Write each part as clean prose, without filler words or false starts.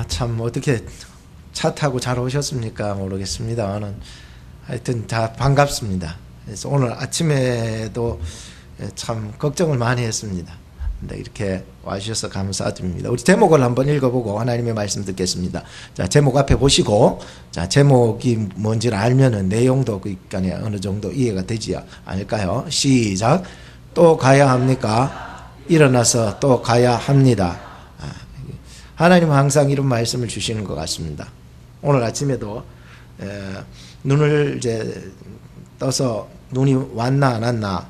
참 어떻게 차 타고 잘 오셨습니까? 모르겠습니다만은 하여튼 다 반갑습니다. 그래서 오늘 아침에도 참 걱정을 많이 했습니다. 근데 이렇게 와주셔서 감사드립니다. 우리 제목을 한번 읽어보고 하나님의 말씀 듣겠습니다. 자, 제목 앞에 보시고, 자, 제목이 뭔지를 알면은 내용도 그러니까 어느 정도 이해가 되지 않을까요? 시작. 또 가야 합니까? 일어나서 또 가야 합니다. 하나님은 항상 이런 말씀을 주시는 것 같습니다. 오늘 아침에도 눈을 이제 떠서 눈이 왔나 안 왔나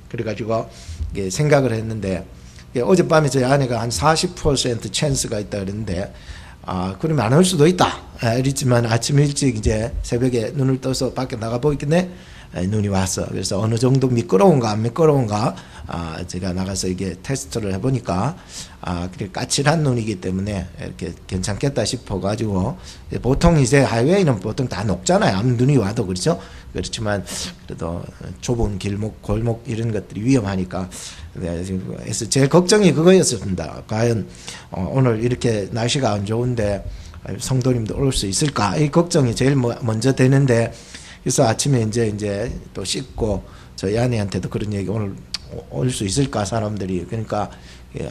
그래가지고 생각을 했는데, 어젯밤에 저희 아내가 한 40% 찬스가 있다 그랬는데, 그러면 안 올 수도 있다 이랬지만 아침 일찍 이제 새벽에 눈을 떠서 밖에 나가 보이겠네. 눈이 왔어. 그래서 어느 정도 미끄러운가 안 미끄러운가 제가 나가서 이게 테스트를 해보니까 그게 까칠한 눈이기 때문에 이렇게 괜찮겠다 싶어가지고, 보통 이제 하이웨이는 보통 다 녹잖아요. 아무 눈이 와도. 그렇죠? 그렇지만 그래도 좁은 길목 골목 이런 것들이 위험하니까, 그래서 제 걱정이 그거였습니다. 과연 오늘 이렇게 날씨가 안 좋은데 성도님도 올 수 있을까, 이 걱정이 제일 먼저 되는데, 그래서 아침에 이제 또 씻고 저희 아내한테도 그런 얘기, 오늘 올 수 있을까 사람들이, 그러니까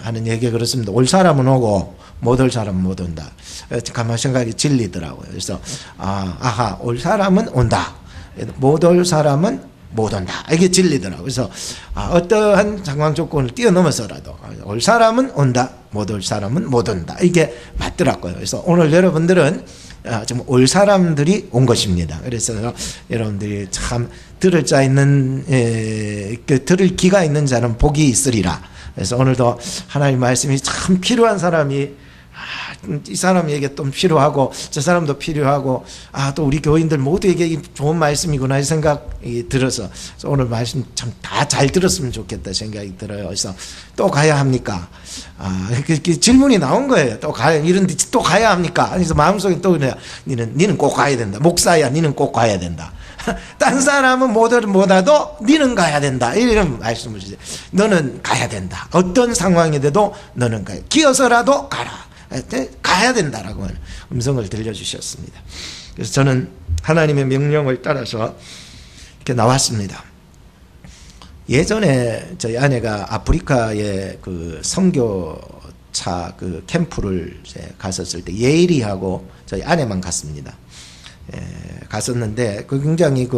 하는 얘기가 그렇습니다. 올 사람은 오고 못 올 사람은 못 온다. 가만 생각이 진리더라고요. 그래서 올 사람은 온다, 못 올 사람은 못 온다, 이게 진리더라고요. 그래서 어떠한 상황 조건을 뛰어넘어서라도 올 사람은 온다, 못 올 사람은 못 온다, 이게 맞더라고요. 그래서 오늘 여러분들은 좀 올 사람들이 온 것입니다. 그래서 여러분들이 참 들을 자 있는, 들을 귀가 있는 자는 복이 있으리라. 그래서 오늘도 하나님 말씀이 참 필요한 사람이, 이 사람에게 또 필요하고 저 사람도 필요하고, 또 우리 교인들 모두에게 좋은 말씀이구나 이 생각이 들어서 오늘 말씀 참 다 잘 들었으면 좋겠다 생각이 들어요. 그래서 또 가야 합니까? 질문이 나온 거예요. 또 가야, 이런데 또 가야 합니까? 그래서 마음속에 또 그래요. 니는 꼭 가야 된다. 목사야, 니는 꼭 가야 된다. 딴 사람은 못 와도 니는 가야 된다, 이런 말씀을 주세요. 너는 가야 된다. 어떤 상황이 돼도 너는 가야, 기어서라도 가라, 가야 된다라고 하는 음성을 들려주셨습니다. 그래서 저는 하나님의 명령을 따라서 이렇게 나왔습니다. 예전에 저희 아내가 아프리카에 그 선교차 그 캠프를 이제 갔었을 때 예일이하고 저희 아내만 갔습니다. 갔었는데 굉장히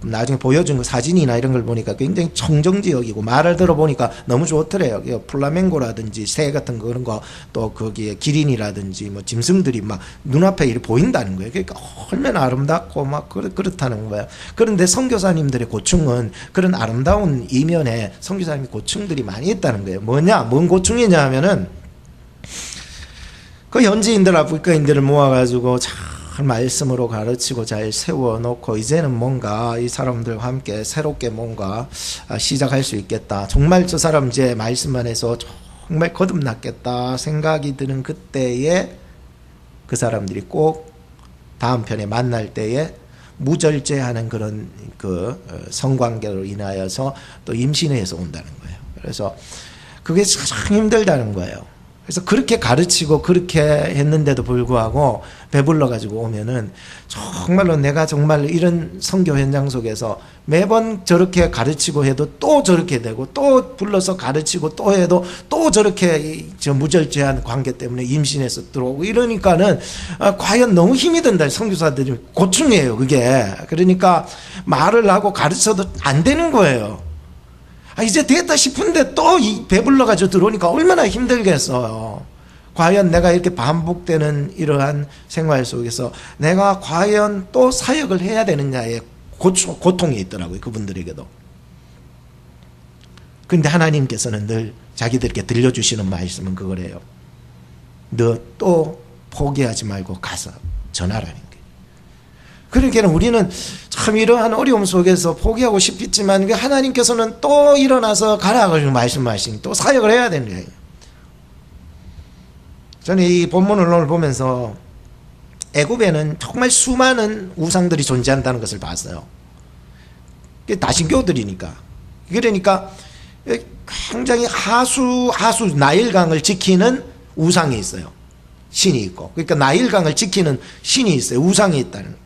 나중에 보여준 그 사진이나 이런 걸 보니까 굉장히 청정지역이고, 말을 들어보니까 너무 좋더래요. 플라멩고라든지 새 같은 그런 거, 또 거기에 기린이라든지 뭐 짐승들이 막 눈앞에 이렇게 보인다는 거예요. 그러니까 얼마나 아름답고 막 그렇다는 거예요. 그런데 선교사님들의 고충은 그런 아름다운 이면에 선교사님 고충들이 많이 있다는 거예요. 뭔 고충이냐 하면은, 그 현지인들, 아프리카인들을 모아가지고 말씀으로 가르치고 잘 세워놓고, 이제는 뭔가 이 사람들과 함께 새롭게 뭔가 시작할 수 있겠다, 정말 저 사람 이제 말씀만 해서 정말 거듭났겠다 생각이 드는 그때에 그 사람들이 꼭 다음 편에 만날 때에 무절제하는 그런 성관계로 인하여서 또 임신해서 온다는 거예요. 그래서 그게 참 힘들다는 거예요. 그래서 그렇게 가르치고 그렇게 했는데도 불구하고 배불러 가지고 오면은, 정말로 내가 정말 이런 선교 현장 속에서 매번 저렇게 가르치고 해도 또 저렇게 되고, 또 불러서 가르치고 또 해도 또 저렇게 무절제한 관계 때문에 임신해서 들어오고 이러니까는 과연 너무 힘이 든다. 선교사들이 고충이에요, 그게. 그러니까 말을 하고 가르쳐도 안 되는 거예요. 이제 됐다 싶은데 또 배불러가지고 들어오니까 얼마나 힘들겠어요. 과연 내가 이렇게 반복되는 이러한 생활 속에서 내가 과연 또 사역을 해야 되느냐의 고통이 있더라고요, 그분들에게도. 그런데 하나님께서는 늘 자기들에게 들려주시는 말씀은 그거래요. 너 또 포기하지 말고 가서 전하라는 거예요. 그러니까 우리는 참 이러한 어려움 속에서 포기하고 싶겠지만, 하나님께서는 또 일어나서 가라고 말씀하시니 또 사역을 해야 되는 거예요. 저는 이 본문을 오늘 보면서 애굽에는 정말 수많은 우상들이 존재한다는 것을 봤어요. 다신교들이니까. 그러니까 굉장히 하수 나일강을 지키는 우상이 있어요. 신이 있고, 그러니까 나일강을 지키는 신이 있어요. 우상이 있다는 거예요.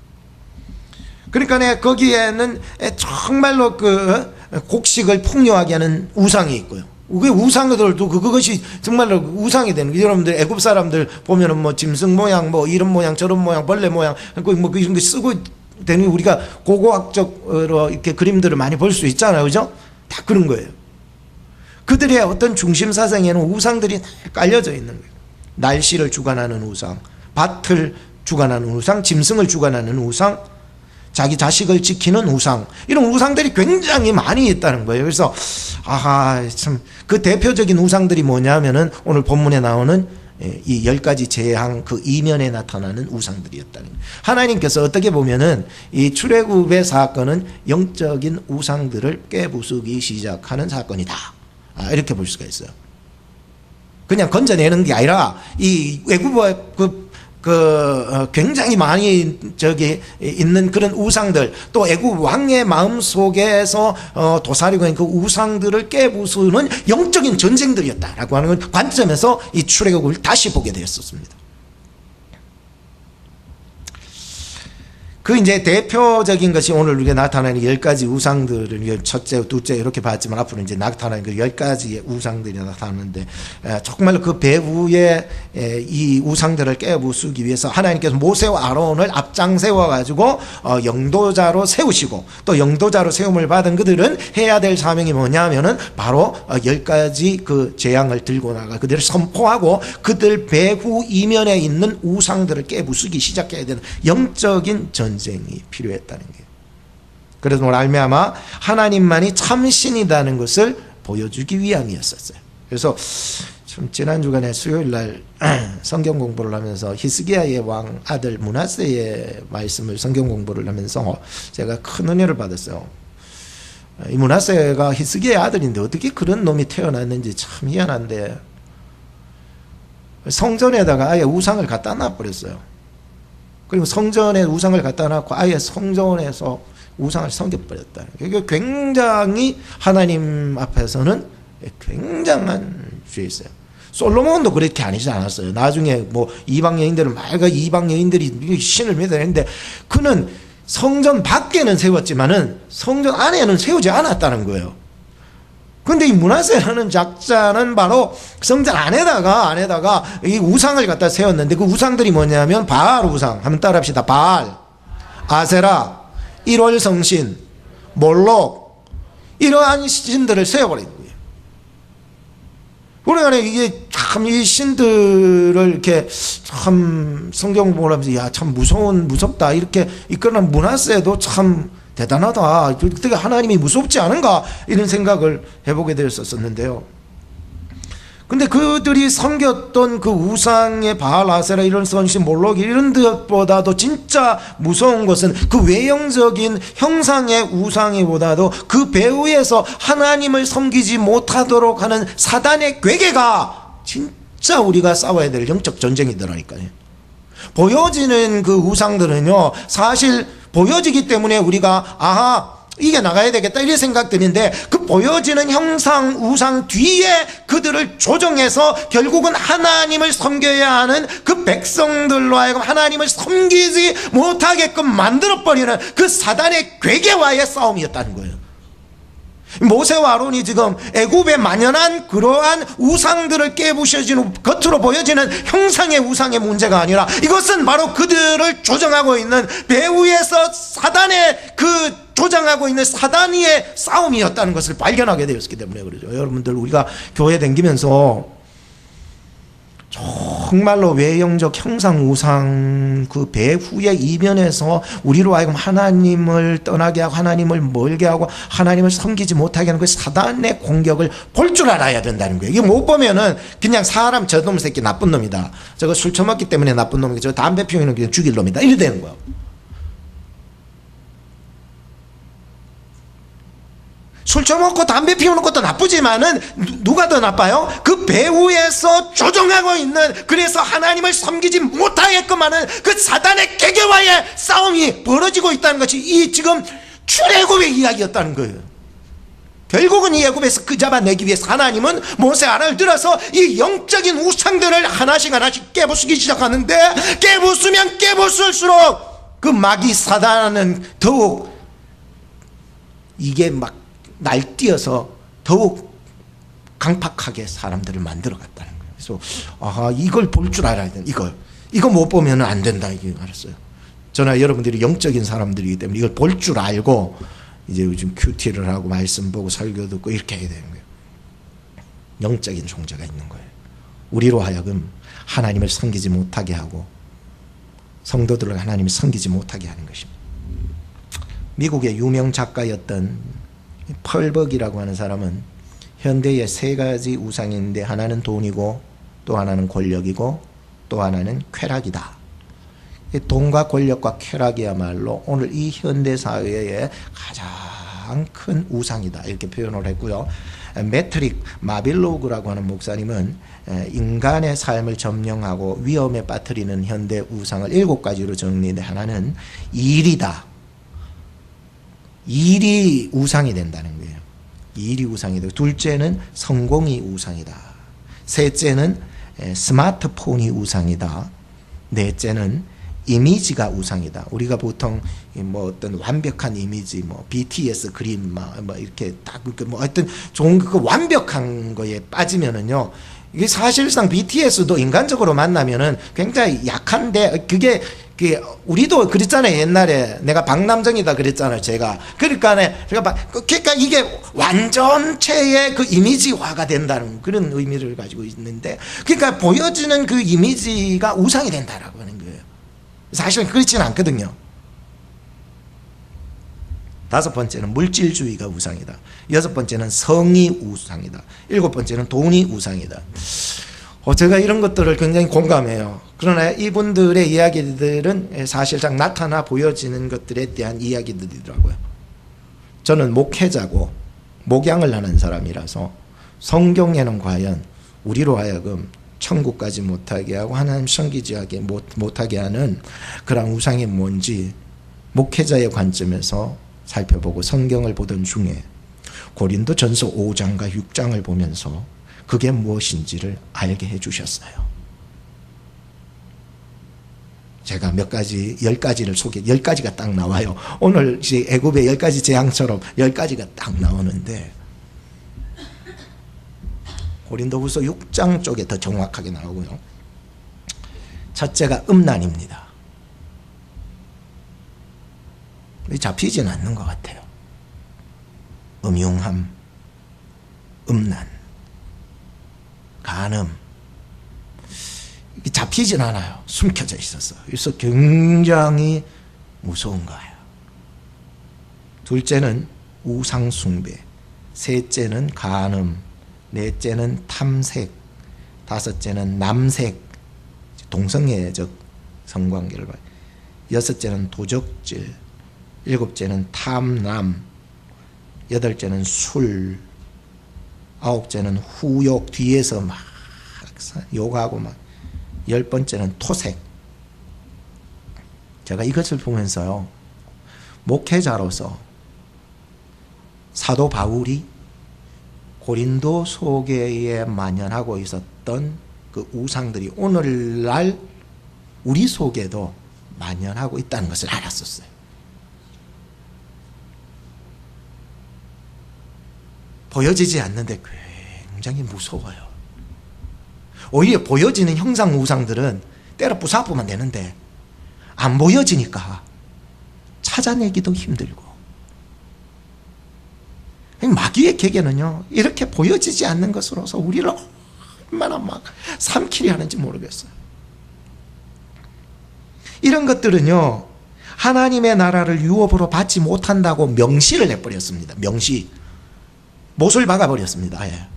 그러니까 거기에는 정말로 그 곡식을 풍요하게 하는 우상이 있고요. 그 우상들도 그것이 정말로 우상이 되는 거예요. 여러분들 애굽 사람들 보면은 뭐 짐승 모양, 뭐 이런 모양, 저런 모양, 벌레 모양, 뭐 이런 거 쓰고 되는, 우리가 고고학적으로 이렇게 그림들을 많이 볼 수 있잖아요, 그죠? 다 그런 거예요. 그들의 어떤 중심 사상에는 우상들이 다 깔려져 있는 거예요. 날씨를 주관하는 우상, 밭을 주관하는 우상, 짐승을 주관하는 우상, 자기 자식을 지키는 우상, 이런 우상들이 굉장히 많이 있다는 거예요. 그래서 참 그 대표적인 우상들이 뭐냐면은 오늘 본문에 나오는 이 10가지 재앙 그 이면에 나타나는 우상들이었다는 거예요. 하나님께서 어떻게 보면은 이 출애굽의 사건은 영적인 우상들을 깨부수기 시작하는 사건이다, 이렇게 볼 수가 있어요. 그냥 건져내는 게 아니라 이 외국의 굉장히 많이 저기 있는 그런 우상들, 또 애굽 왕의 마음 속에서 도사리고 있는 그 우상들을 깨부수는 영적인 전쟁들이었다라고 하는 관점에서 이 출애굽을 다시 보게 되었었습니다. 그 이제 대표적인 것이 오늘 우리가 나타나는 10가지 우상들을 첫째, 둘째 이렇게 봤지만 앞으로 이제 나타나는 그 10가지의 우상들이 나타나는데, 정말 그 배후에 이 우상들을 깨부수기 위해서 하나님께서 모세와 아론을 앞장 세워가지고 영도자로 세우시고, 또 영도자로 세움을 받은 그들은 해야 될 사명이 뭐냐면은 바로 10가지 그 재앙을 들고 나가 그들을 선포하고 그들 배후 이면에 있는 우상들을 깨부수기 시작해야 되는 영적인 전쟁이 필요했다는 거예요. 그래서 오늘 말미암아 하나님만이 참신이라는 것을 보여주기 위함이었었어요. 그래서 좀 지난 주간에 수요일 날 성경 공부를 하면서 히스기야의 왕 아들 므낫세의 말씀을 성경 공부를 하면서 제가 큰 은혜를 받았어요. 이 므낫세가 히스기야의 아들인데 어떻게 그런 놈이 태어났는지 참 희한한데, 성전에다가 아예 우상을 갖다 놔버렸어요. 그리고 성전에 우상을 갖다 놔고 아예 성전에서 우상을 섬겨버렸다. 이게 굉장히 하나님 앞에서는 굉장한 죄였어요. 솔로몬도 그렇게 아니지 않았어요. 나중에 뭐 이방 여인들은 막 이방 여인들이 신을 믿었는데 그는 성전 밖에는 세웠지만은 성전 안에는 세우지 않았다는 거예요. 근데 이 므낫세라는 작자는 바로 성전 안에다가 이 우상을 갖다 세웠는데, 그 우상들이 뭐냐면 바알 우상, 한번 따라합시다. 바알, 아세라, 일월 성신, 몰록, 이러한 신들을 세워버린 거예요. 그러니까 이게 참 이 신들을 이렇게 참 성경 공부를 하면서 야, 참 무섭다 이렇게 이끌어낸 므낫세도 참 대단하다. 어떻게 하나님이 무섭지 않은가 이런 생각을 해보게 되었었는데요. 근데 그들이 섬겼던 그 우상의 바알, 아세라, 이런 선신, 몰록 이런 것보다도 진짜 무서운 것은 그 외형적인 형상의 우상이보다도 그 배후에서 하나님을 섬기지 못하도록 하는 사단의 괴계가 진짜 우리가 싸워야 될 영적 전쟁이더라니까요. 보여지는 그 우상들은요, 사실 보여지기 때문에 우리가 아하 이게 나가야 되겠다 이런 생각들인데, 그 보여지는 형상 우상 뒤에 그들을 조정해서 결국은 하나님을 섬겨야 하는 그 백성들로 하여금 하나님을 섬기지 못하게끔 만들어버리는 그 사단의 괴계와의 싸움이었다는 거예요. 모세와 아론이 지금 애굽에 만연한 그러한 우상들을 깨부셔지는 겉으로 보여지는 형상의 우상의 문제가 아니라, 이것은 바로 그들을 조정하고 있는 배후에서 사단의 그 조장하고 있는 사단의 싸움이었다는 것을 발견하게 되었기 때문에 그러죠. 여러분들, 우리가 교회 다니면서 정말로 외형적 형상 우상 그 배후의 이면에서 우리로 하여금 하나님을 떠나게 하고 하나님을 멀게 하고 하나님을 섬기지 못하게 하는 그 사단의 공격을 볼 줄 알아야 된다는 거예요. 이게 못 보면은 그냥 사람 저놈 새끼 나쁜 놈이다, 저거 술 처먹기 때문에 나쁜 놈이다, 저 담배 피우는 그냥 죽일 놈이다, 이래 되는 거예요. 술 처먹고 담배 피우는 것도 나쁘지만은 누가 더 나빠요? 그 배후에서 조종하고 있는, 그래서 하나님을 섬기지 못하게끔 하는 그 사단의 계계와의 싸움이 벌어지고 있다는 것이 이 지금 출애굽의 이야기였다는 거예요. 결국은 이 애굽에서 그 잡아내기 위해서 하나님은 모세 아론을 들어서 이 영적인 우상들을 하나씩 하나씩 깨부수기 시작하는데, 깨부수면 깨부술수록 그 마귀 사단은 더욱 이게 막 날뛰어서 더욱 강팍하게 사람들을 만들어 갔다는 거예요. 그래서 이걸 볼 줄 알아야 돼. 이거 못 보면 안 된다, 이게 알았어요. 저나 여러분들이 영적인 사람들이기 때문에 이걸 볼 줄 알고 이제 요즘 큐티를 하고 말씀 보고 설교 듣고 이렇게 해야 되는 거예요. 영적인 존재가 있는 거예요. 우리로 하여금 하나님을 섬기지 못하게 하고 성도들을 하나님을 섬기지 못하게 하는 것입니다. 미국의 유명 작가였던 펄벅이라고 하는 사람은 현대의 세 가지 우상이 있는데, 하나는 돈이고, 또 하나는 권력이고, 또 하나는 쾌락이다. 돈과 권력과 쾌락이야말로 오늘 이 현대 사회의 가장 큰 우상이다, 이렇게 표현을 했고요. 매트릭 마빌로그라고 하는 목사님은 인간의 삶을 점령하고 위험에 빠뜨리는 현대 우상을 7가지로 정리했는데, 하나는 일이다. 일이 우상이 된다는 거예요. 일이 우상이 되고, 둘째는 성공이 우상이다. 셋째는 스마트폰이 우상이다. 넷째는 이미지가 우상이다. 우리가 보통 뭐 어떤 완벽한 이미지, 뭐 BTS 그림 뭐 이렇게 딱 뭐 하여튼 좋은 그 완벽한 거에 빠지면은요, 이게 사실상 BTS도 인간적으로 만나면은 굉장히 약한데, 그게 우리도 그랬잖아요. 옛날에 내가 박남정이다 그랬잖아요, 제가. 그러니까 이게 완전체의 그 이미지화가 된다는 그런 의미를 가지고 있는데, 그러니까 보여지는 그 이미지가 우상이 된다라고 하는 거예요. 사실은 그렇지는 않거든요. 5번째는 물질주의가 우상이다. 6번째는 성이 우상이다. 7번째는 돈이 우상이다. 제가 이런 것들을 굉장히 공감해요. 그러나 이분들의 이야기들은 사실상 나타나 보여지는 것들에 대한 이야기들이더라고요. 저는 목회자고 목양을 하는 사람이라서 성경에는 과연 우리로 하여금 천국까지 못하게 하고 하나님 섬기지 못하게 하는 그런 우상이 뭔지 목회자의 관점에서 살펴보고 성경을 보던 중에 고린도전서 5장과 6장을 보면서 그게 무엇인지를 알게 해주셨어요. 제가 몇 가지, 10가지를 10가지가 딱 나와요. 오늘 이제 애굽의 10가지 재앙처럼 10가지가 딱 나오는데, 고린도후서 6장 쪽에 더 정확하게 나오고요. 첫째가 음란입니다. 잡히지는 않는 것 같아요. 음흉함, 음란, 간음, 잡히진 않아요. 숨겨져 있었어. 그래서 굉장히 무서운 거예요. 둘째는 우상숭배, 셋째는 간음, 넷째는 탐색, 다섯째는 남색, 동성애적 성관계를 봐요. 여섯째는 도적질, 일곱째는 탐남, 여덟째는 술, 아홉째는 후욕, 뒤에서 막 욕하고 막, 10번째는 토색. 제가 이것을 보면서요, 목회자로서 사도 바울이 고린도 소교회에 만연하고 있었던 그 우상들이 오늘날 우리 속에도 만연하고 있다는 것을 알았었어요. 보여지지 않는데 굉장히 무서워요. 오히려 보여지는 형상 우상들은 때려 부숴보면 되는데, 안 보여지니까 찾아내기도 힘들고, 마귀의 계계는요, 이렇게 보여지지 않는 것으로서 우리를 얼마나 막 삼키려 하는지 모르겠어요. 이런 것들은요, 하나님의 나라를 유업으로 받지 못한다고 명시를 해버렸습니다. 명시. 못을 박아버렸습니다. 아예.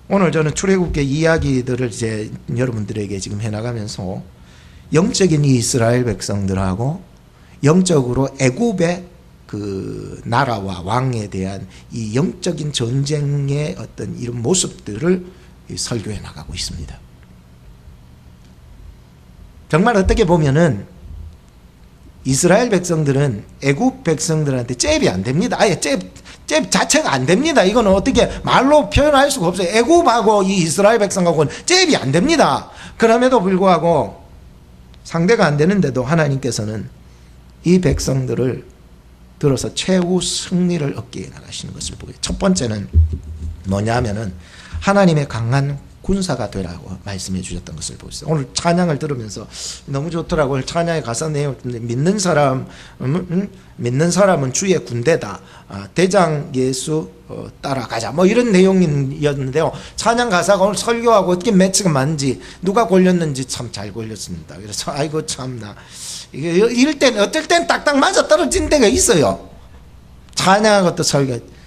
오늘 저는 출애굽기 이야기들을 이제 여러분들에게 지금 해나가면서 영적인 이 이스라엘 백성들하고 영적으로 애굽의 그 나라와 왕에 대한 이 영적인 전쟁의 어떤 이런 모습들을 설교해 나가고 있습니다. 정말 어떻게 보면은 이스라엘 백성들은 애굽 백성들한테 잽이 안 됩니다. 아예 잽 자체가 안 됩니다. 이거는 어떻게 말로 표현할 수가 없어요. 애굽하고 이 이스라엘 백성하고는 잽이 안 됩니다. 그럼에도 불구하고 상대가 안 되는데도 하나님께서는 이 백성들을 들어서 최후 승리를 얻게 나가시는 것을 보게. 첫 번째는 뭐냐면은 하나님의 강한 군사가 되라고 말씀해 주셨던 것을 보고 있어요. 오늘 찬양을 들으면서 너무 좋더라고요. 찬양의 가사 내용, 믿는 사람은 주의 군대다. 대장 예수 따라가자. 뭐 이런 내용이었는데요. 찬양 가사가 오늘 설교하고 어떻게 매치가 맞는지, 누가 골렸는지 참 잘 골렸습니다. 그래서 아이고 참나. 이럴 땐 어떨 땐 딱딱 맞아 떨어진 데가 있어요. 찬양하고 또 설교.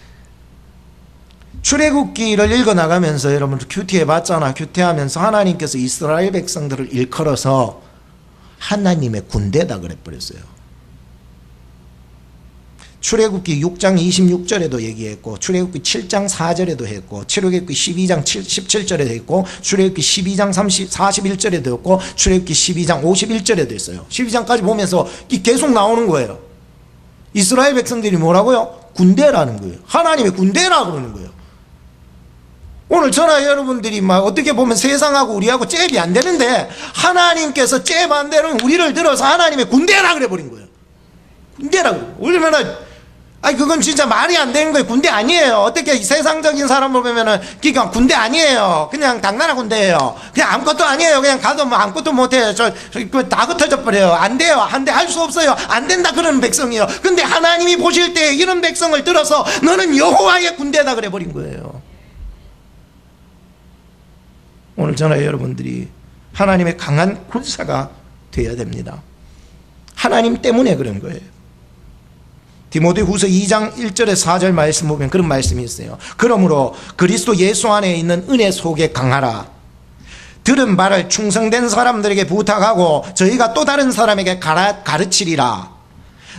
출애굽기를 읽어나가면서 여러분 큐티해 봤잖아. 큐티하면서 하나님께서 이스라엘 백성들을 일컬어서 하나님의 군대다 그래버렸어요. 출애굽기 6장 26절에도 얘기했고, 출애굽기 7장 4절에도 했고, 출애굽기 12장 17절에도 했고, 출애굽기 12장 41절에도 했고, 출애굽기 12장 51절에도 했어요. 12장까지 보면서 계속 나오는 거예요. 이스라엘 백성들이 뭐라고요? 군대라는 거예요. 하나님의 군대라고 그러는 거예요. 오늘 저나 여러분들이 막 어떻게 보면 세상하고 우리하고 잽이 안 되는데 하나님께서 잽 안 되는 우리를 들어서 하나님의 군대라 그래 버린 거예요. 군대라고. 얼마나, 아니 그건 진짜 말이 안 되는 거예요. 군대 아니에요. 어떻게 세상적인 사람을 보면은 그냥 군대 아니에요. 그냥 당나라 군대예요. 그냥 아무것도 아니에요. 그냥 가도 뭐 아무것도 못해요. 다 흩어져 버려요. 안 돼요. 한 대 할 수 없어요. 안 된다 그러는 백성이에요. 근데 하나님이 보실 때 이런 백성을 들어서 너는 여호와의 군대다 그래 버린 거예요. 오늘 저나 여러분들이 하나님의 강한 군사가 되어야 됩니다. 하나님 때문에 그런 거예요. 디모데후서 2장 1절에 4절 말씀 보면 그런 말씀이 있어요. 그러므로 그리스도 예수 안에 있는 은혜 속에 강하라. 들은 바를 충성된 사람들에게 부탁하고 저희가 또 다른 사람에게 가르치리라.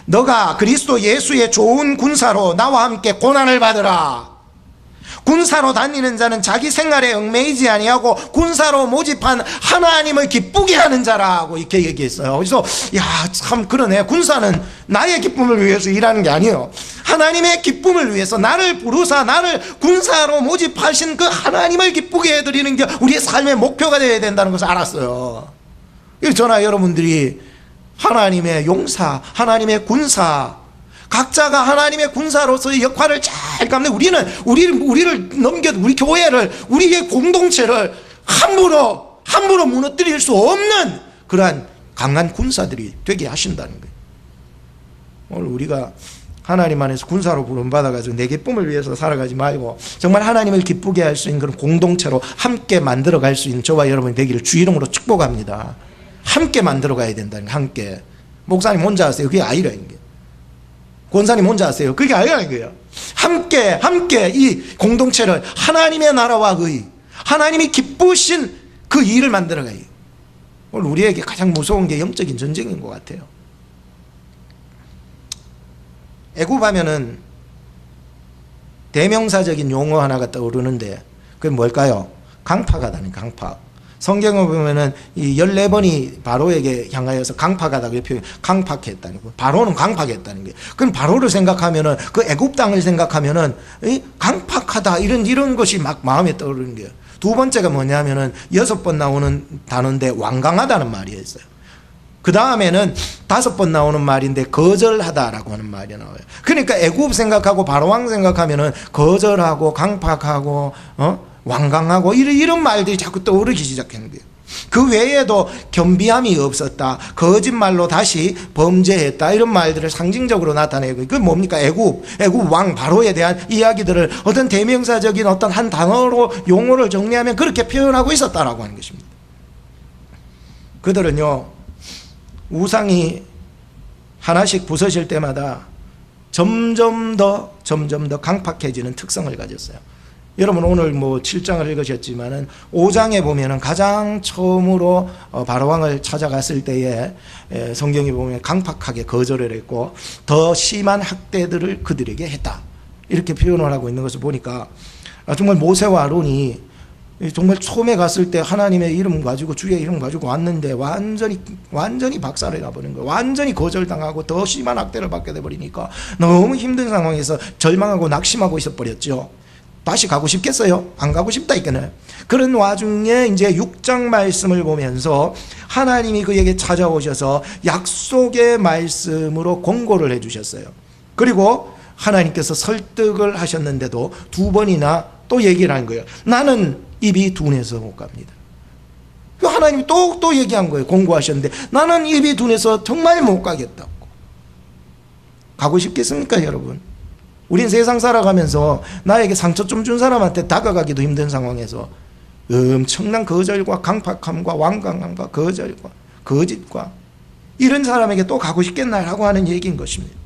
너가 그리스도 예수의 좋은 군사로 나와 함께 고난을 받으라. 군사로 다니는 자는 자기 생활에 얽매이지 아니하고 군사로 모집한 하나님을 기쁘게 하는 자라고 이렇게 얘기했어요. 그래서 야, 참 그러네. 군사는 나의 기쁨을 위해서 일하는 게 아니에요. 하나님의 기쁨을 위해서 나를 부르사 나를 군사로 모집하신 그 하나님을 기쁘게 해드리는 게 우리의 삶의 목표가 되어야 된다는 것을 알았어요. 그래서 저나 여러분들이 하나님의 용사, 하나님의 군사, 각자가 하나님의 군사로서의 역할을 잘 감내. 우리를 넘겨, 우리 교회를, 우리의 공동체를 함부로 무너뜨릴 수 없는 그러한 강한 군사들이 되게 하신다는 거예요. 오늘 우리가 하나님 안에서 군사로 부름받아가지고 내 기쁨을 위해서 살아가지 말고 정말 하나님을 기쁘게 할 수 있는 그런 공동체로 함께 만들어갈 수 있는 저와 여러분이 되기를 주 이름으로 축복합니다. 함께 만들어가야 된다는 거예요. 함께. 목사님 혼자 하세요. 그게 아니라는 거예요. 권사님 혼자 하세요. 그게 아니라는 거예요. 함께 이 공동체를 하나님의 나라와 의, 하나님이 기쁘신 그 일을 만들어가요. 오늘 우리에게 가장 무서운 게 영적인 전쟁인 것 같아요. 애굽하면은 대명사적인 용어 하나가 떠오르는데 그게 뭘까요? 강팍하다는 강팍. 성경을 보면은 이 14번이 바로에게 향하여서 강팍하다 그 표현, 강팍했다는 거. 바로는 강팍했다는 거예요. 그럼 바로를 생각하면은 그 애굽 땅을 생각하면은 강팍하다 이런 것이 막 마음에 떠오르는 거예요. 두 번째가 뭐냐면은 6번 나오는 단어인데 완강하다는 말이었어요. 그 다음에는 5번 나오는 말인데 거절하다라고 하는 말이 나와요. 그러니까 애굽 생각하고 바로왕 생각하면은 거절하고 강팍하고 완강하고 이런 말들이 자꾸 떠오르기 시작하는 거예요. 그 외에도 겸비함이 없었다, 거짓말로 다시 범죄했다, 이런 말들을 상징적으로 나타내고, 그게 뭡니까? 애굽 왕 바로에 대한 이야기들을 어떤 대명사적인 어떤 한 단어로 용어를 정리하면 그렇게 표현하고 있었다라고 하는 것입니다. 그들은요, 우상이 하나씩 부서질 때마다 점점 더 강팍해지는 특성을 가졌어요. 여러분 오늘 7장을 읽으셨지만은 5장에 보면은 가장 처음으로 바로왕을 찾아갔을 때에 성경에 보면 강팍하게 거절을 했고 더 심한 학대들을 그들에게 했다, 이렇게 표현을 하고 있는 것을 보니까 정말 모세와 아론이 정말 처음에 갔을 때 하나님의 이름 가지고 주의 이름 가지고 왔는데 완전히 박살을 나버린 거예요. 완전히 거절당하고 더 심한 학대를 받게 돼버리니까 너무 힘든 상황에서 절망하고 낙심하고 있어버렸죠. 다시 가고 싶겠어요? 안 가고 싶다 이거는. 그런 와중에 이제 6장 말씀을 보면서 하나님이 그에게 찾아오셔서 약속의 말씀으로 권고를 해주셨어요. 그리고 하나님께서 설득을 하셨는데도 2번이나 또 얘기를 한 거예요. 나는 입이 둔해서 못 갑니다. 하나님이 또 얘기한 거예요. 권고하셨는데 나는 입이 둔해서 정말 못 가겠다고. 가고 싶겠습니까 여러분? 우린 세상 살아가면서 나에게 상처 좀 준 사람한테 다가가기도 힘든 상황에서 엄청난 거절과 강팍함과 완강함과 거절과 거짓과 이런 사람에게 또 가고 싶겠나라고 하는 얘기인 것입니다.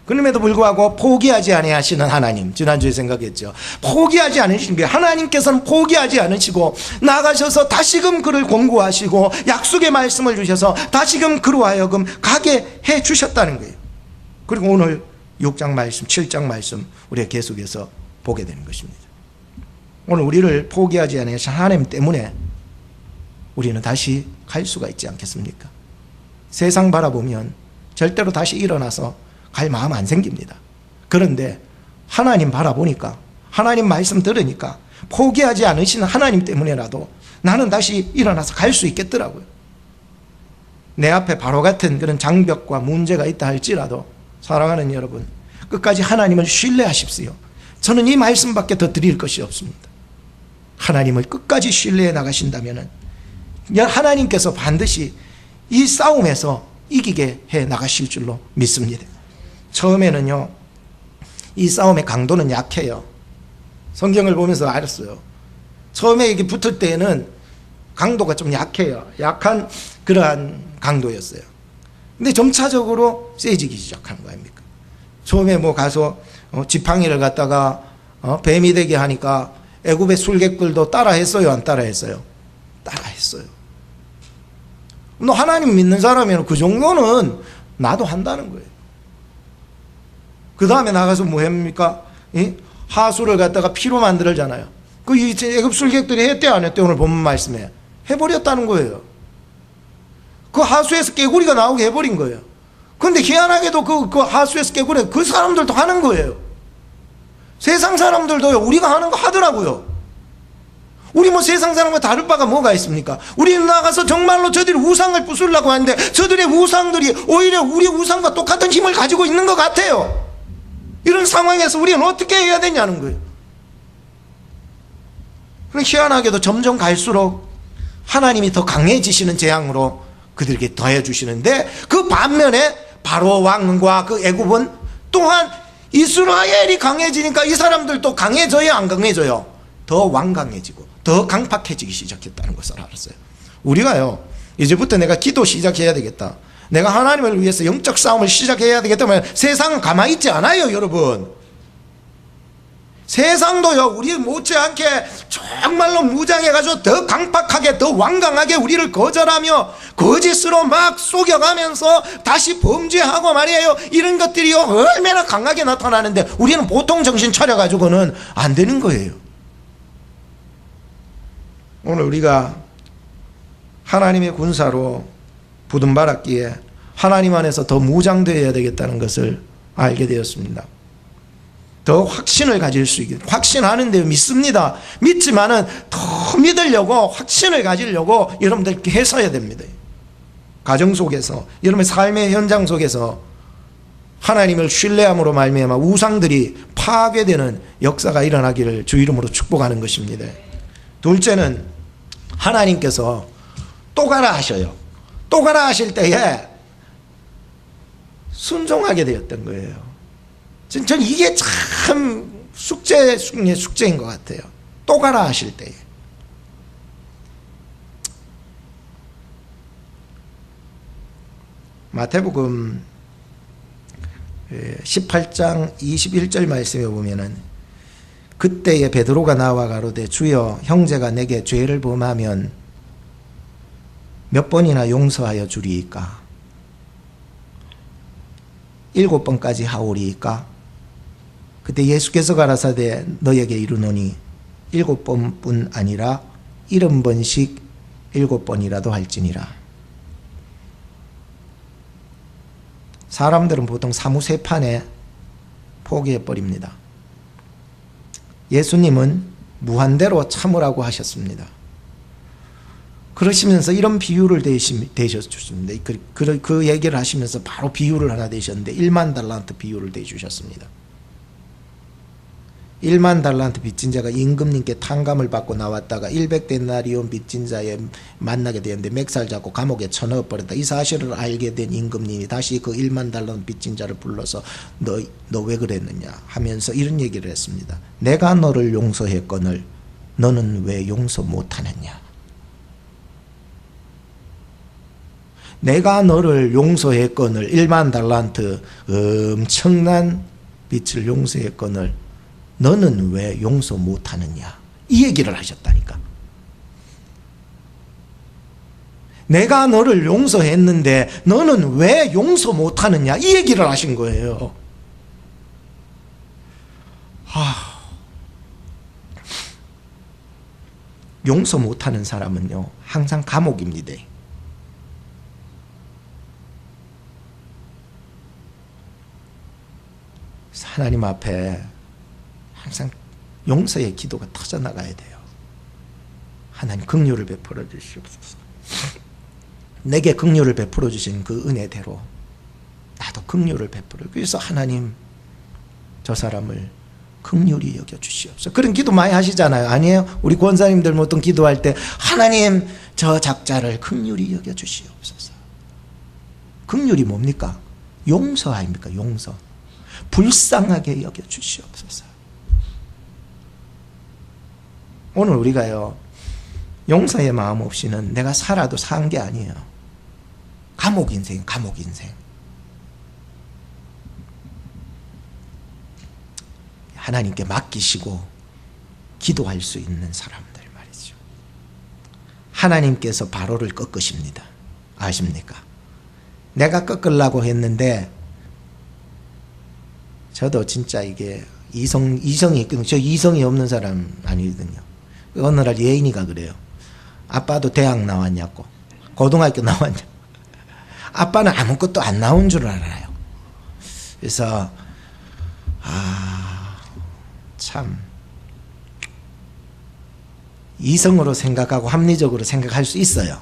그럼에도 불구하고 포기하지 아니하시는 하나님, 지난주에 생각했죠. 포기하지 않으시는 게 하나님께서는 포기하지 않으시고 나가셔서 다시금 그를 권고하시고 약속의 말씀을 주셔서 다시금 그로 하여금 가게 해 주셨다는 거예요. 그리고 오늘 6장 말씀, 7장 말씀 우리가 계속해서 보게 되는 것입니다. 오늘 우리를 포기하지 않으신 하나님 때문에 우리는 다시 갈 수가 있지 않겠습니까? 세상 바라보면 절대로 다시 일어나서 갈 마음 안 생깁니다. 그런데 하나님 바라보니까, 하나님 말씀 들으니까 포기하지 않으시는 하나님 때문에라도 나는 다시 일어나서 갈 수 있겠더라고요. 내 앞에 바로 같은 그런 장벽과 문제가 있다 할지라도 사랑하는 여러분, 끝까지 하나님을 신뢰하십시오. 저는 이 말씀밖에 더 드릴 것이 없습니다. 하나님을 끝까지 신뢰해 나가신다면 하나님께서 반드시 이 싸움에서 이기게 해 나가실 줄로 믿습니다. 처음에는요, 이 싸움의 강도는 약해요. 성경을 보면서 알았어요. 처음에 이게 붙을 때에는 강도가 좀 약해요. 약한 그러한 강도였어요. 근데 점차적으로 세지기 시작하는 거 아닙니까? 처음에 뭐 가서 지팡이를 갖다가 뱀이 되게 하니까 애굽의 술객들도 따라했어요? 안 따라했어요? 따라했어요. 너 하나님 믿는 사람이면 그 정도는 나도 한다는 거예요. 그 다음에 나가서 뭐 합니까? 하수를 갖다가 피로 만들잖아요. 그 애굽 술객들이 했대 안 했대? 오늘 본문 말씀에 해버렸다는 거예요. 그 하수에서 깨구리가 나오게 해버린 거예요. 그런데 희한하게도 그 하수에서 깨구리 그 사람들도 하는 거예요. 세상 사람들도요, 우리가 하는 거 하더라고요. 우리 뭐 세상 사람과 다를 바가 뭐가 있습니까? 우리는 나가서 정말로 저들이 우상을 부수려고 하는데 저들의 우상들이 오히려 우리 우상과 똑같은 힘을 가지고 있는 것 같아요. 이런 상황에서 우리는 어떻게 해야 되냐는 거예요. 희한하게도 점점 갈수록 하나님이 더 강해지시는 재앙으로 그들에게 더해 주시는데, 그 반면에 바로 왕과 그 애굽은 또한 이스라엘이 강해지니까 이 사람들도 강해져요, 안 강해져요? 더 완강해지고 더 강팍해지기 시작했다는 것을 알았어요. 우리가요, 이제부터 내가 기도 시작해야 되겠다, 내가 하나님을 위해서 영적 싸움을 시작해야 되겠다면 세상은 가만히 있지 않아요, 여러분. 세상도요, 우리 못지않게 정말로 무장해가지고 더 강팍하게, 더 완강하게 우리를 거절하며 거짓으로 막 속여가면서 다시 범죄하고 말이에요. 이런 것들이요, 얼마나 강하게 나타나는데 우리는 보통 정신 차려가지고는 안 되는 거예요. 오늘 우리가 하나님의 군사로 부름받았기에 하나님 안에서 더 무장되어야 되겠다는 것을 알게 되었습니다. 더 확신을 가질 수 있게, 확신하는데 믿습니다. 믿지만은 더 믿으려고, 확신을 가지려고 여러분들 해서야 됩니다. 가정 속에서, 여러분의 삶의 현장 속에서 하나님을 신뢰함으로 말미암아 우상들이 파괴되는 역사가 일어나기를 주 이름으로 축복하는 것입니다. 둘째는 하나님께서 또 가라 하셔요. 또 가라 하실 때에 순종하게 되었던 거예요. 전 이게 참 숙제 중에 숙제인 것 같아요. 또 가라 하실 때에. 마태복음 18장 21절 말씀에 보면은, 그때에 베드로가 나와 가로되 주여, 형제가 내게 죄를 범하면 몇 번이나 용서하여 주리이까? 7번까지 하오리이까? 그때 예수께서 가라사대 너에게 이르노니 7번뿐 아니라 70번씩 7번이라도 할지니라. 사람들은 보통 사무세판에 포기해버립니다. 예수님은 무한대로 참으라고 하셨습니다. 그러시면서 이런 비유를 대셨습니다. 그 얘기를 하시면서 바로 비유를 하나 대셨는데 1만 달란트 비유를 대주셨습니다. 1만 달란트 빚진 자가 임금님께 탕감을 받고 나왔다가 100데나리온 빚진 자에 만나게 되었는데 멱살 잡고 감옥에 쳐넣어버렸다. 이 사실을 알게 된 임금님이 다시 그 1만 달란트 빚진 자를 불러서 너 왜 그랬느냐 하면서 이런 얘기를 했습니다. 내가 너를 용서했거늘 너는 왜 용서 못하느냐. 내가 너를 용서했거늘 1만 달란트 엄청난 빚을 용서했거늘 너는 왜 용서 못하느냐. 이 얘기를 하셨다니까. 내가 너를 용서했는데 너는 왜 용서 못하느냐. 이 얘기를 하신 거예요. 용서 못하는 사람은요 항상 감옥입니다. 하나님 앞에 항상 용서의 기도가 터져나가야 돼요. 하나님 긍휼을 베풀어 주시옵소서. 내게 긍휼을 베풀어 주신 그 은혜대로 나도 긍휼을 베풀어. 그래서 하나님 저 사람을 긍휼히 여겨 주시옵소서. 그런 기도 많이 하시잖아요. 아니에요? 우리 권사님들 보통 기도할 때 하나님 저 작자를 긍휼히 여겨 주시옵소서. 긍휼이 뭡니까? 용서 아닙니까? 용서. 불쌍하게 여겨 주시옵소서. 오늘 우리가요 용서의 마음 없이는 내가 살아도 산 게 아니에요. 감옥 인생, 감옥 인생. 하나님께 맡기시고 기도할 수 있는 사람들 말이죠. 하나님께서 바로를 꺾으십니다. 아십니까? 내가 꺾으려고 했는데 저도 진짜 이게 이성이 있거든요. 저 이성이 없는 사람 아니거든요. 어느 날 예인이가 그래요. 아빠도 대학 나왔냐고, 고등학교 나왔냐고. 아빠는 아무것도 안 나온 줄 알아요. 그래서 참 이성으로 생각하고 합리적으로 생각할 수 있어요.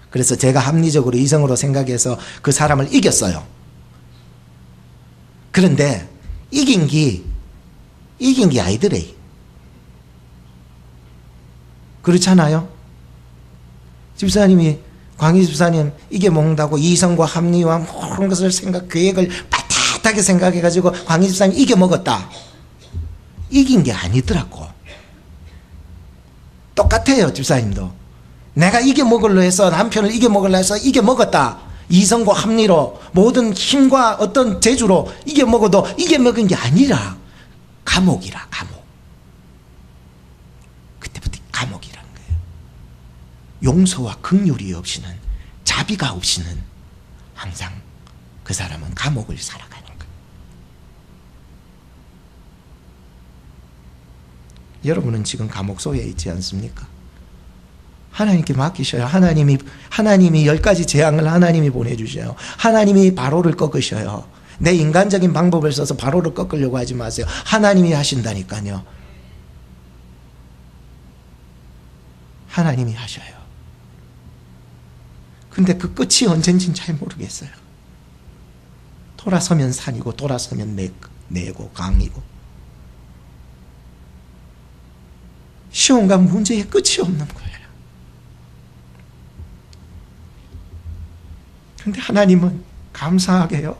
그래서 제가 합리적으로 이성으로 생각해서 그 사람을 이겼어요. 그런데 이긴 게 아니더래. 그렇잖아요. 집사님이 광희 집사님 이게 먹는다고 이성과 합리와 모든 것을 계획을 빠듯하게 생각해가지고 광희 집사님 이겨 먹었다. 이긴 게 아니더라고. 똑같아요. 집사님도 내가 이겨 먹으려 해서 남편을 이겨 먹으려 해서 이겨 먹었다. 이성과 합리로 모든 힘과 어떤 재주로 이겨 먹어도 이겨 먹은 게 아니라 감옥이라. 감옥. 그때부터 감옥이란 거예요. 용서와 긍휼이 없이는, 자비가 없이는 항상 그 사람은 감옥을 살아가는 거예요. 여러분은 지금 감옥 속에 있지 않습니까? 하나님께 맡기셔요. 하나님이 10가지 재앙을 하나님이 보내주셔요. 하나님이 바로를 꺾으셔요. 내 인간적인 방법을 써서 바로를 꺾으려고 하지 마세요. 하나님이 하신다니까요. 하나님이 하셔요. 근데 그 끝이 언젠지는 잘 모르겠어요. 돌아서면 산이고 돌아서면 내고 강이고 시험과 문제의 끝이 없는 거예요. 근데 하나님은 감사하게요,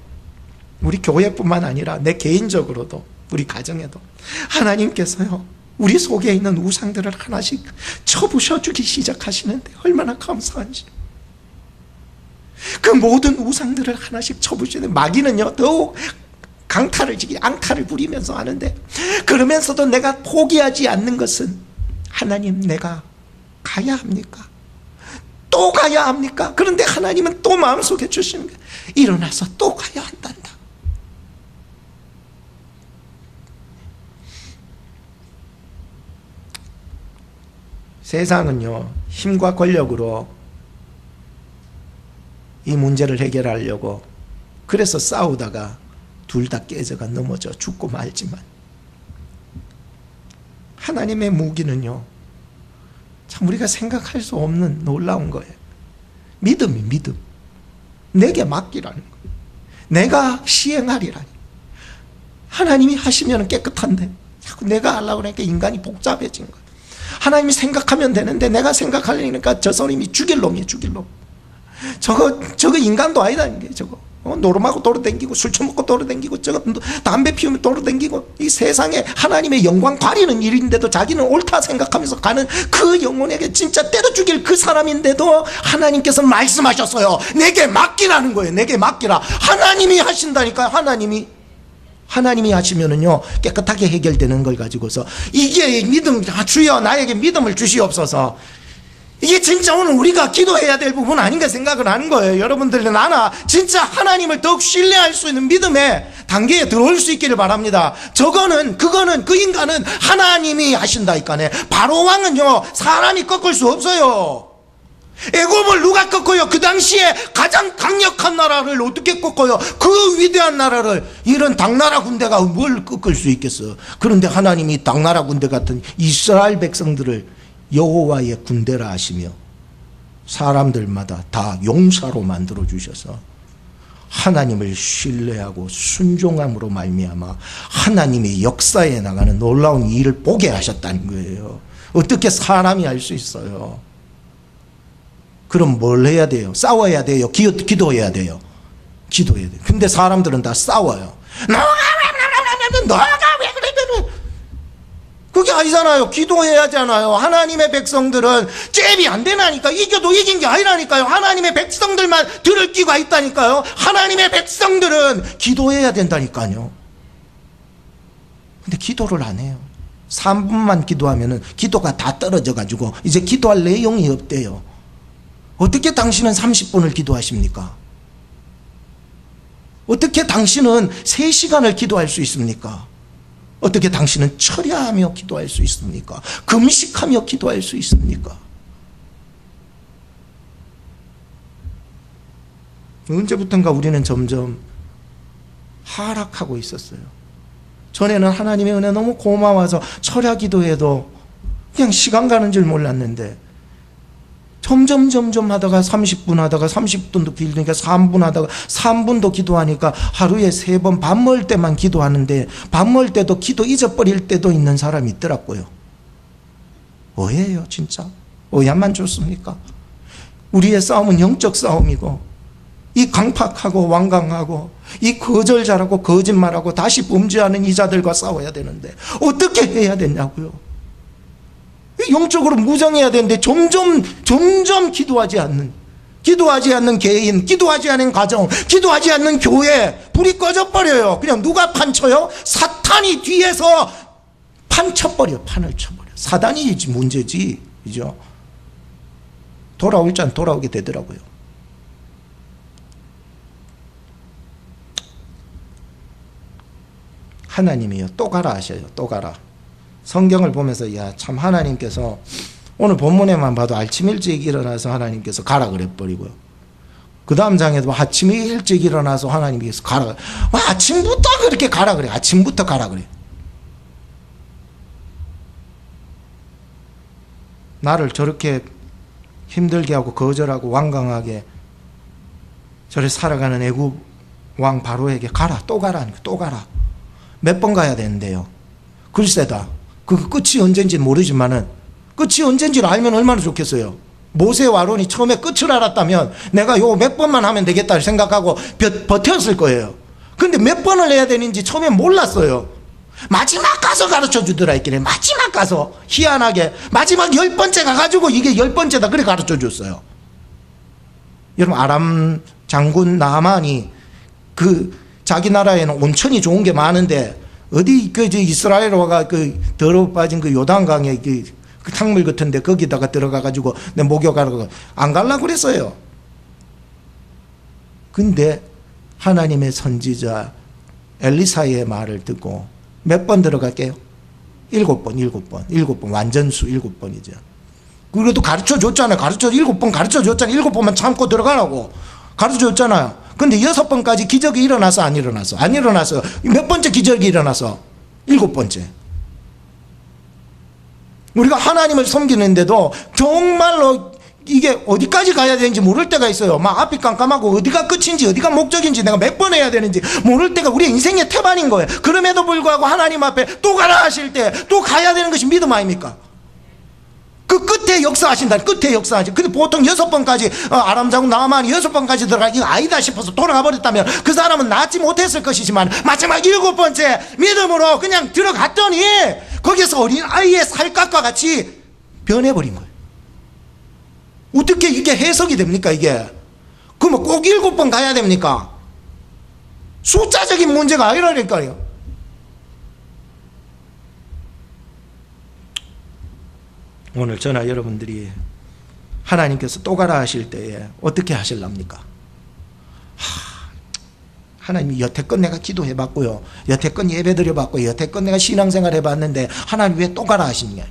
우리 교회뿐만 아니라 내 개인적으로도 우리 가정에도 하나님께서요 우리 속에 있는 우상들을 하나씩 쳐부셔주기 시작하시는데 얼마나 감사한지. 그 모든 우상들을 하나씩 쳐부시는데 마귀는요 더욱 앙탈을 부리면서 하는데, 그러면서도 내가 포기하지 않는 것은 하나님 내가 가야 합니까? 또 가야 합니까? 그런데 하나님은 또 마음속에 주시는 거예요. 일어나서 또 가야 한단다. 세상은요, 힘과 권력으로 이 문제를 해결하려고 그래서 싸우다가 둘 다 깨져가 넘어져 죽고 말지만, 하나님의 무기는요, 참 우리가 생각할 수 없는 놀라운 거예요. 믿음이 믿음. 내게 맡기라는 거예요. 내가 시행하리라니. 하나님이 하시면 깨끗한데 자꾸 내가 하려고 그러니까 인간이 복잡해진 거예요. 하나님이 생각하면 되는데 내가 생각하려니까 저 사람이 죽일 놈이에요. 죽일 놈. 저거 인간도 아니다는 게 저거. 노름하고 돌아다니고 술 처먹고 돌아다니고 저거 담배 피우면 돌아다니고 이 세상에 하나님의 영광 가리는 일인데도 자기는 옳다 생각하면서 가는 그 영혼에게 진짜 때려 죽일 그 사람인데도 하나님께서 말씀하셨어요. 내게 맡기라는 거예요. 내게 맡기라. 하나님이 하신다니까요. 하나님이 하시면은요 깨끗하게 해결되는 걸 가지고서 이게 믿음, 주여 나에게 믿음을 주시옵소서. 이게 진짜 오늘 우리가 기도해야 될 부분 아닌가 생각을 하는 거예요. 여러분들은 나나 진짜 하나님을 더욱 신뢰할 수 있는 믿음의 단계에 들어올 수 있기를 바랍니다. 그 인간은 하나님이 하신다니까네. 바로 왕은요 사람이 꺾을 수 없어요. 애굽을 누가 꺾어요? 그 당시에 가장 강력한 나라를 어떻게 꺾어요? 그 위대한 나라를 이런 당나라 군대가 뭘 꺾을 수 있겠어? 그런데 하나님이 당나라 군대 같은 이스라엘 백성들을 여호와의 군대라 하시며 사람들마다 다 용사로 만들어 주셔서 하나님을 신뢰하고 순종함으로 말미암아 하나님의 역사에 나가는 놀라운 일을 보게 하셨다는 거예요. 어떻게 사람이 할 수 있어요? 그럼 뭘 해야 돼요? 싸워야 돼요? 기도해야 돼요? 기도해야 돼요. 근데 사람들은 다 싸워요. 너가 왜 그래? 그게 아니잖아요. 기도해야 하잖아요. 하나님의 백성들은 잽이 안 되나니까. 이겨도 이긴 게 아니라니까요. 하나님의 백성들만 들을 끼가 있다니까요. 하나님의 백성들은 기도해야 된다니까요. 근데 기도를 안 해요. 3분만 기도하면은 기도가 다 떨어져 가지고 이제 기도할 내용이 없대요. 어떻게 당신은 30분을 기도하십니까? 어떻게 당신은 3시간을 기도할 수 있습니까? 어떻게 당신은 철야하며 기도할 수 있습니까? 금식하며 기도할 수 있습니까? 언제부턴가 우리는 점점 하락하고 있었어요. 전에는 하나님의 은혜 너무 고마워서 철야 기도해도 그냥 시간 가는 줄 몰랐는데 점점 하다가 30분 하다가 30분도 길으니까 3분 하다가 3분도 기도하니까 하루에 3번 밥 먹을 때만 기도하는데 밥 먹을 때도 기도 잊어버릴 때도 있는 사람이 있더라고요. 뭐예요 진짜? 뭐야만 좋습니까? 우리의 싸움은 영적 싸움이고 이 강팍하고 완강하고 이 거절잘하고 거짓말하고 다시 범죄하는 이자들과 싸워야 되는데 어떻게 해야 되냐고요. 영적으로 무장해야 되는데 점점 기도하지 않는 개인, 기도하지 않은 가정, 기도하지 않는 교회 불이 꺼져버려요. 그냥 누가 판쳐요? 사탄이 뒤에서 판을 쳐버려. 사단이 문제지, 그죠? 돌아올 줄 안 돌아오게 되더라고요. 하나님이요 또 가라 하셔요. 또 가라. 성경을 보면서 야 참 하나님께서 오늘 본문에만 봐도 아침 일찍 일어나서 하나님께서 가라 그래버리고요. 그 다음 장에도 아침에 일찍 일어나서 하나님께서 가라. 아침부터 그렇게 가라 그래. 아침부터 가라 그래. 나를 저렇게 힘들게 하고 거절하고 완강하게 저를 살아가는 애굽 왕 바로에게 가라. 또 가라. 또 가라. 몇 번 가야 되는데요. 글쎄다. 그 끝이 언젠지 모르지만은 끝이 언젠지를 알면 얼마나 좋겠어요. 모세와 아론이 처음에 끝을 알았다면 내가 요 몇 번만 하면 되겠다 생각하고 버텼을 거예요. 근데 몇 번을 해야 되는지 처음에 몰랐어요. 마지막 가서 가르쳐 주더라 했길래 마지막 가서 희한하게 마지막 10번째 가가지고 이게 10번째다 그래 가르쳐 줬어요. 여러분 아람 장군 나만이 그 자기 나라에는 온천이 좋은 게 많은데 어디 그 이스라엘 와가 그 더러 빠진 그 요단강에 그 탕물 같은데 거기다가 들어가 가지고 내 목욕하라고 안 갈라 그랬어요. 근데 하나님의 선지자 엘리사의 말을 듣고 몇 번 들어갈게요? 7번 완전수 7번이죠. 그래도 가르쳐 줬잖아요. 7번 가르쳐 줬잖아요. 7번만 참고 들어가라고 가르쳐 줬잖아요. 근데 6번까지 기적이 일어나서 안 일어나서? 안 일어나서. 몇 번째 기적이 일어나서? 7번째. 우리가 하나님을 섬기는데도 정말로 이게 어디까지 가야 되는지 모를 때가 있어요. 막 앞이 깜깜하고 어디가 끝인지 어디가 목적인지 내가 몇 번 해야 되는지 모를 때가 우리 인생의 태반인 거예요. 그럼에도 불구하고 하나님 앞에 또 가라 하실 때 또 가야 되는 것이 믿음 아닙니까? 그 끝에 역사하신다. 끝에 역사하시. 근데 보통 6번까지 아람 자국 나아만이 6번까지 들어가 이거 아니다 싶어서 돌아가 버렸다면 그 사람은 낫지 못했을 것이지만 마지막 7번째 믿음으로 그냥 들어갔더니 거기서 어린 아이의 살갗과 같이 변해버린 거예요. 어떻게 이게 해석이 됩니까 이게? 그러면 꼭 7번 가야 됩니까? 숫자적인 문제가 아니라니까요. 오늘 저나 여러분들이 하나님께서 또 가라 하실 때에 어떻게 하실랍니까? 하나님이 여태껏 내가 기도해봤고요, 여태껏 예배드려봤고, 여태껏 내가 신앙생활 해봤는데 하나님 왜 또 가라 하시느냐.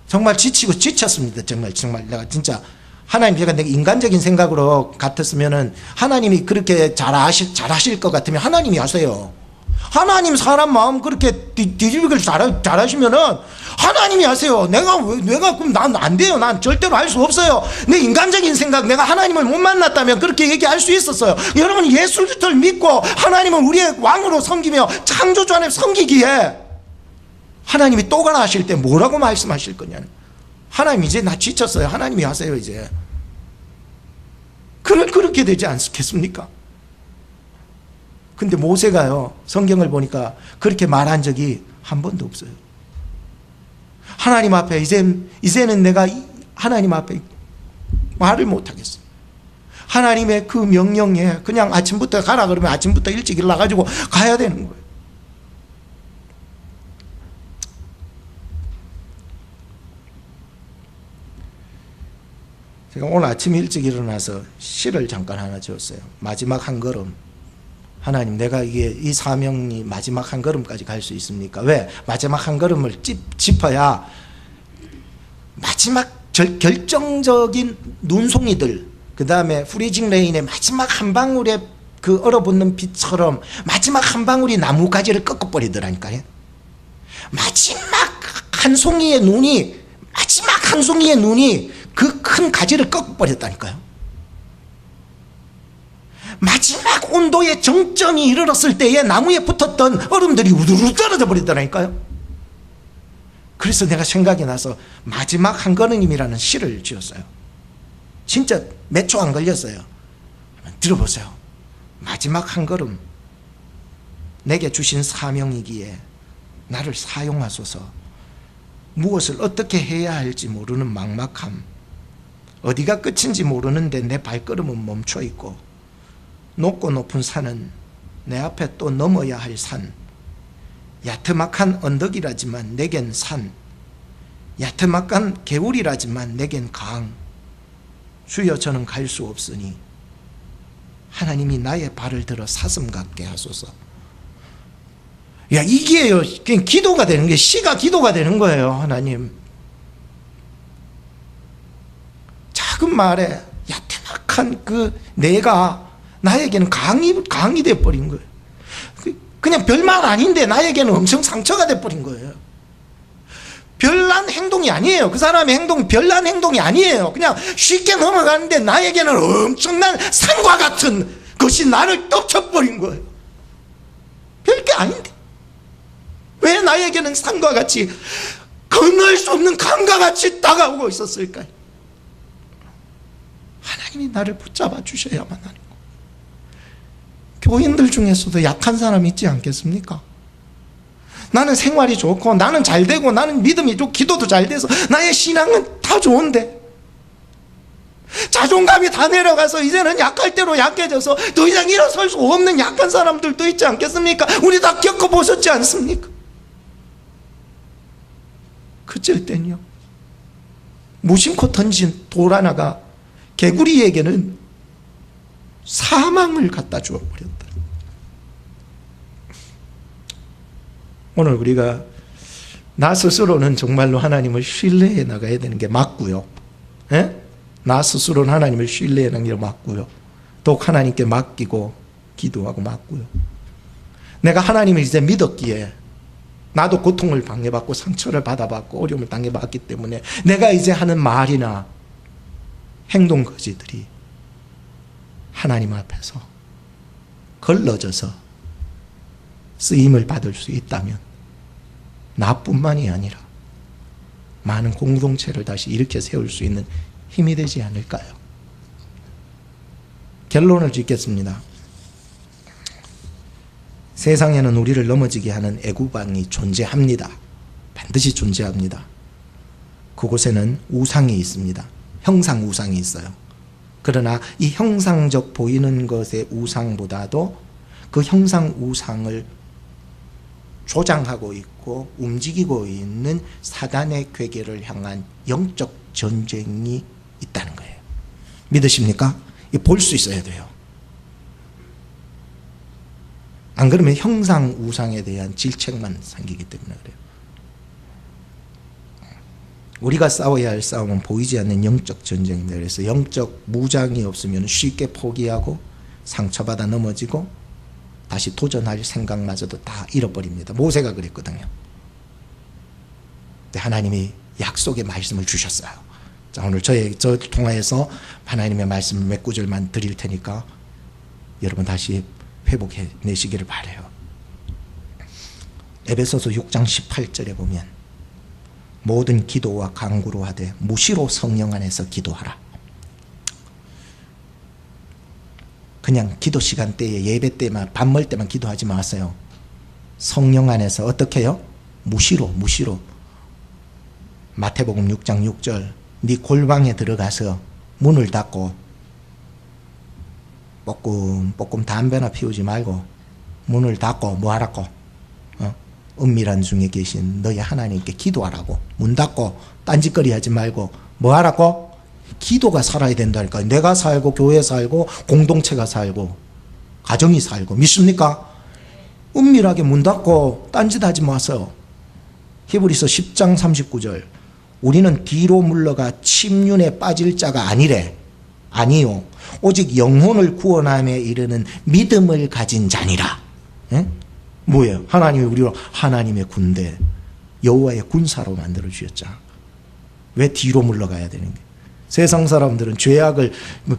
정말 지치고 지쳤습니다. 정말 내가 진짜 하나님, 제가 내가 인간적인 생각으로 같았으면은 하나님이 그렇게 잘하실 것 같으면 하나님이 하세요. 하나님 사람 마음 그렇게 뒤집기를 잘하시면은 하나님이 하세요. 내가 그럼 난 안 돼요. 난 절대로 할 수 없어요. 내 인간적인 생각, 내가 하나님을 못 만났다면 그렇게 얘기할 수 있었어요. 여러분, 예수를 믿고 하나님을 우리의 왕으로 섬기며 창조주 안에 섬기기에 하나님이 또 가라 하실 때 뭐라고 말씀하실 거냐는, 하나님 이제 나 지쳤어요. 하나님이 하세요 이제. 그렇게 되지 않겠습니까? 근데 모세가요, 성경을 보니까 그렇게 말한 적이 한 번도 없어요. 하나님 앞에 이제는 내가 하나님 앞에 말을 못하겠어. 하나님의 그 명령에 그냥 아침부터 가라 그러면 아침부터 일찍 일어나가지고 가야 되는 거예요. 제가 오늘 아침 일찍 일어나서 시를 잠깐 하나 지었어요. 마지막 한 걸음. 하나님, 내가 이 사명이 마지막 한 걸음까지 갈 수 있습니까? 왜? 마지막 한 걸음을 짚어야 마지막 결정적인 눈송이들, 그 다음에 프리징 레인의 마지막 한 방울의 그 얼어붙는 빛처럼 마지막 한 방울이 나뭇가지를 꺾어버리더라니까요. 마지막 한 송이의 눈이 그 큰 가지를 꺾어버렸다니까요. 마지막 온도의 정점이 이르렀을 때에 나무에 붙었던 얼음들이 우두루 떨어져 버리더라니까요. 그래서 내가 생각이 나서 마지막 한 걸음이라는 시를 지었어요. 진짜 몇 초 안 걸렸어요. 들어보세요. 마지막 한 걸음, 내게 주신 사명이기에 나를 사용하소서. 무엇을 어떻게 해야 할지 모르는 막막함, 어디가 끝인지 모르는데 내 발걸음은 멈춰 있고, 높고 높은 산은 내 앞에 또 넘어야 할 산, 야트막한 언덕이라지만 내겐 산, 야트막한 개울이라지만 내겐 강. 주여, 저는 갈 수 없으니 하나님이 나의 발을 들어 사슴 같게 하소서. 야, 이게요, 그냥 기도가 되는 게, 시가 기도가 되는 거예요. 하나님, 작은 말에 야트막한 그 내가 나에게는 강이 돼버린 거예요. 그냥 별말 아닌데 나에게는 엄청 상처가 돼버린 거예요. 별난 행동이 아니에요. 그 사람의 행동이 별난 행동이 아니에요. 그냥 쉽게 넘어가는데 나에게는 엄청난 산과 같은 것이 나를 덮쳐버린 거예요. 별게 아닌데 왜 나에게는 산과 같이, 건널 수 없는 강과 같이 다가오고 있었을까요? 하나님이 나를 붙잡아 주셔야만 하는 거예요. 교인들 중에서도 약한 사람 있지 않겠습니까? 나는 생활이 좋고, 나는 잘 되고, 나는 믿음이 좋고, 기도도 잘 돼서 나의 신앙은 다 좋은데 자존감이 다 내려가서 이제는 약할 대로 약해져서 더 이상 일어설 수 없는 약한 사람들도 있지 않겠습니까? 우리 다 겪어보셨지 않습니까? 그칠 땐요, 무심코 던진 돌 하나가 개구리에게는 사망을 갖다 주어 버렸다. 오늘 우리가 나 스스로는 정말로 하나님을 신뢰해 나가야 되는 게 맞고요. 예? 나 스스로는 하나님을 신뢰해 나가는 게 맞고요. 또 하나님께 맡기고 기도하고 맞고요. 내가 하나님을 이제 믿었기에 나도 고통을 당해봤고 상처를 받아봤고 어려움을 당해봤기 때문에 내가 이제 하는 말이나 행동 거지들이 하나님 앞에서 걸러져서 쓰임을 받을 수 있다면 나뿐만이 아니라 많은 공동체를 다시 일으켜 세울 수 있는 힘이 되지 않을까요? 결론을 짓겠습니다. 세상에는 우리를 넘어지게 하는 애구방이 존재합니다. 반드시 존재합니다. 그곳에는 우상이 있습니다. 형상 우상이 있어요. 그러나 이 형상적 보이는 것의 우상보다도 그 형상 우상을 조장하고 있고 움직이고 있는 사단의 괴계를 향한 영적 전쟁이 있다는 거예요. 믿으십니까? 볼 수 있어야 돼요. 안 그러면 형상 우상에 대한 질책만 생기기 때문에 그래요. 우리가 싸워야 할 싸움은 보이지 않는 영적 전쟁입니다. 그래서 영적 무장이 없으면 쉽게 포기하고 상처받아 넘어지고 다시 도전할 생각마저도 다 잃어버립니다. 모세가 그랬거든요. 근데 하나님이 약속의 말씀을 주셨어요. 자, 오늘 저 통화에서 하나님의 말씀 몇 구절만 드릴 테니까 여러분 다시 회복해내시기를 바라요. 에베소서 6장 18절에 보면 모든 기도와 간구로 하되 무시로 성령 안에서 기도하라. 그냥 기도 시간 때에 예배 때만 밥 먹을 때만 기도하지 마세요. 성령 안에서 어떻게 해요? 무시로 마태복음 6장 6절 네 골방에 들어가서 문을 닫고 뽀끔 담배나 피우지 말고 문을 닫고 뭐 하라고? 은밀한 중에 계신 너희 하나님께 기도하라고. 문 닫고 딴짓거리 하지 말고 뭐 하라고? 기도가 살아야 된다니까. 내가 살고 교회 살고 공동체가 살고 가정이 살고. 믿습니까? 은밀하게 문 닫고 딴짓하지 마세요. 히브리서 10장 39절 우리는 뒤로 물러가 침륜에 빠질 자가 아니래. 아니요 오직 영혼을 구원함에 이르는 믿음을 가진 자니라. 예? 뭐예요? 하나님이 우리로 하나님의 군대 여호와의 군사로 만들어 주셨죠. 왜 뒤로 물러가야 되는 게? 세상 사람들은 죄악을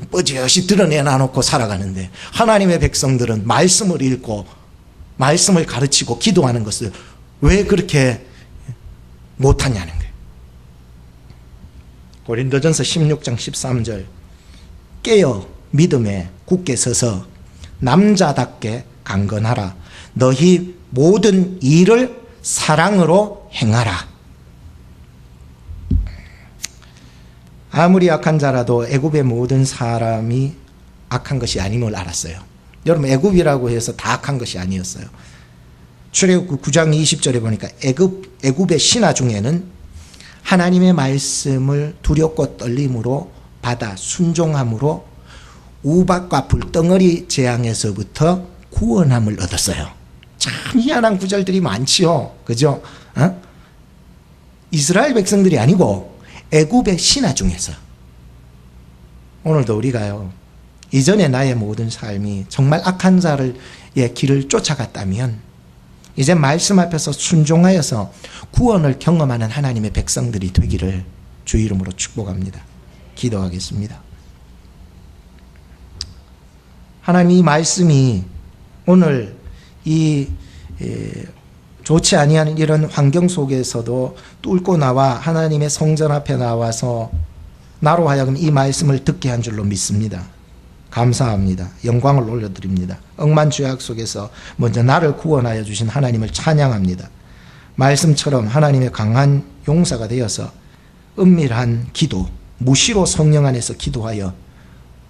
뻐지시 드러내놔놓고 살아가는데 하나님의 백성들은 말씀을 읽고 말씀을 가르치고 기도하는 것을 왜 그렇게 못하냐는 거예요. 고린도전서 16장 13절 깨어 믿음에 굳게 서서 남자답게 강건하라. 너희 모든 일을 사랑으로 행하라. 아무리 악한 자라도 애굽의 모든 사람이 악한 것이 아님을 알았어요. 여러분 애굽이라고 해서 다 악한 것이 아니었어요. 출애굽 9장 20절에 보니까 애굽의 신하 중에는 하나님의 말씀을 두렵고 떨림으로 받아 순종함으로 우박과 불덩어리 재앙에서부터 구원함을 얻었어요. 참 희한한 구절들이 많지요. 그죠? 이스라엘 백성들이 아니고 애굽의 신하 중에서. 오늘도 우리가요, 이전에 나의 모든 삶이 정말 악한 자의 길을 쫓아갔다면 이제 말씀 앞에서 순종하여서 구원을 경험하는 하나님의 백성들이 되기를 주 이름으로 축복합니다. 기도하겠습니다. 하나님 이 말씀이 오늘 이 좋지 아니한 이런 환경 속에서도 뚫고 나와 하나님의 성전 앞에 나와서 나로 하여금 이 말씀을 듣게 한 줄로 믿습니다. 감사합니다. 영광을 올려드립니다. 억만죄악 속에서 먼저 나를 구원하여 주신 하나님을 찬양합니다. 말씀처럼 하나님의 강한 용사가 되어서 은밀한 기도, 무시로 성령 안에서 기도하여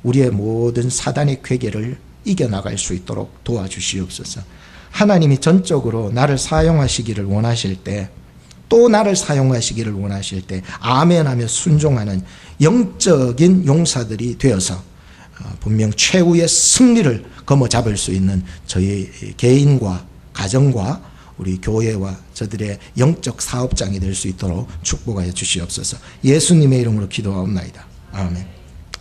우리의 모든 사단의 괴계를 이겨나갈 수 있도록 도와주시옵소서. 하나님이 전적으로 나를 사용하시기를 원하실 때, 또 나를 사용하시기를 원하실 때 아멘하며 순종하는 영적인 용사들이 되어서 분명 최후의 승리를 거머잡을 수 있는 저희 개인과 가정과 우리 교회와 저들의 영적 사업장이 될 수 있도록 축복하여 주시옵소서. 예수님의 이름으로 기도하옵나이다. 아멘.